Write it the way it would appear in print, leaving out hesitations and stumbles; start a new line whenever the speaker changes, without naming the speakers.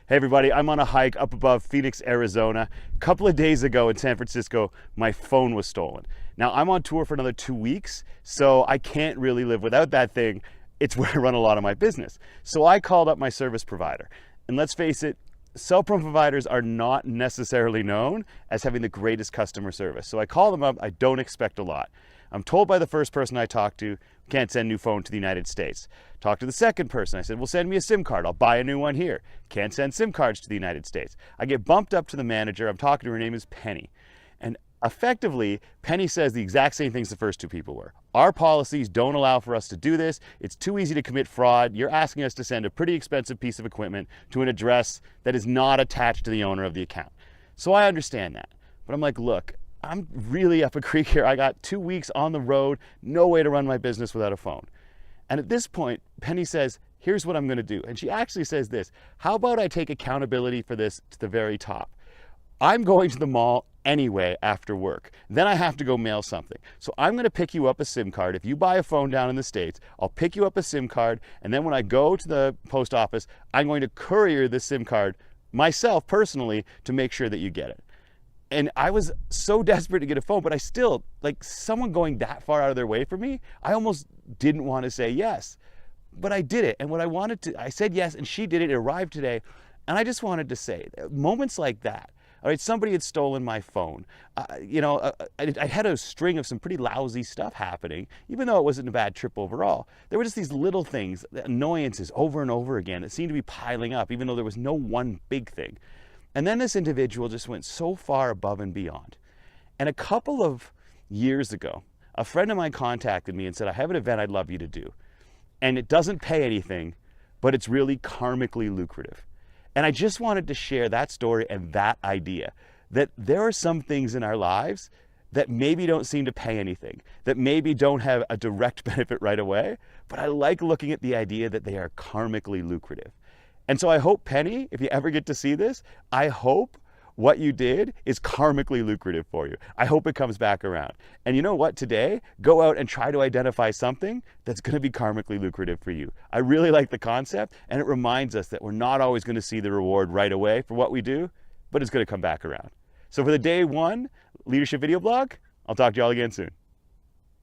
Hey everybody, I'm on a hike up above Phoenix, Arizona. A couple of days ago in San Francisco, my phone was stolen. Now I'm on tour for another 2 weeks, so I can't really live without that thing. It's where I run a lot of my business. So I called up my service provider. And let's face it, cell phone providers are not necessarily known as having the greatest customer service. So I call them up, I don't expect a lot. I'm told by the first person I talked to, can't send new phone to the United States. Talk to the second person, I said, well, send me a SIM card, I'll buy a new one here. Can't send SIM cards to the United States. I get bumped up to the manager, I'm talking to her, name is Penny. And effectively, Penny says the exact same things the first two people were. Our policies don't allow for us to do this. It's too easy to commit fraud. You're asking us to send a pretty expensive piece of equipment to an address that is not attached to the owner of the account. So I understand that. But I'm like, look, I'm really up a creek here. I got 2 weeks on the road, no way to run my business without a phone. And at this point, Penny says, here's what I'm gonna do. And she actually says this, how about I take accountability for this to the very top? I'm going to the mall anyway after work. Then I have to go mail something. So I'm gonna pick you up a SIM card. If you buy a phone down in the States, I'll pick you up a SIM card. And then when I go to the post office, I'm going to courier this SIM card myself personally to make sure that you get it. And I was so desperate to get a phone, but I still, like, someone going that far out of their way for me, I almost didn't want to say yes. But I did it. And what I said yes, and she did it. It arrived today. And I just wanted to say, moments like that, all right, somebody had stolen my phone. I had a string of some pretty lousy stuff happening, even though it wasn't a bad trip overall. There were just these little things, annoyances over and over again that seemed to be piling up, even though there was no one big thing. And then this individual just went so far above and beyond. And a couple of years ago, a friend of mine contacted me and said, I have an event I'd love you to do. And it doesn't pay anything, but it's really karmically lucrative. And I just wanted to share that story and that idea, that there are some things in our lives that maybe don't seem to pay anything, that maybe don't have a direct benefit right away, but I like looking at the idea that they are karmically lucrative. And so I hope, Penny, if you ever get to see this, I hope what you did is karmically lucrative for you. I hope it comes back around. And you know what, today, go out and try to identify something that's gonna be karmically lucrative for you. I really like the concept, and it reminds us that we're not always gonna see the reward right away for what we do, but it's gonna come back around. So for the day one leadership video blog, I'll talk to you all again soon.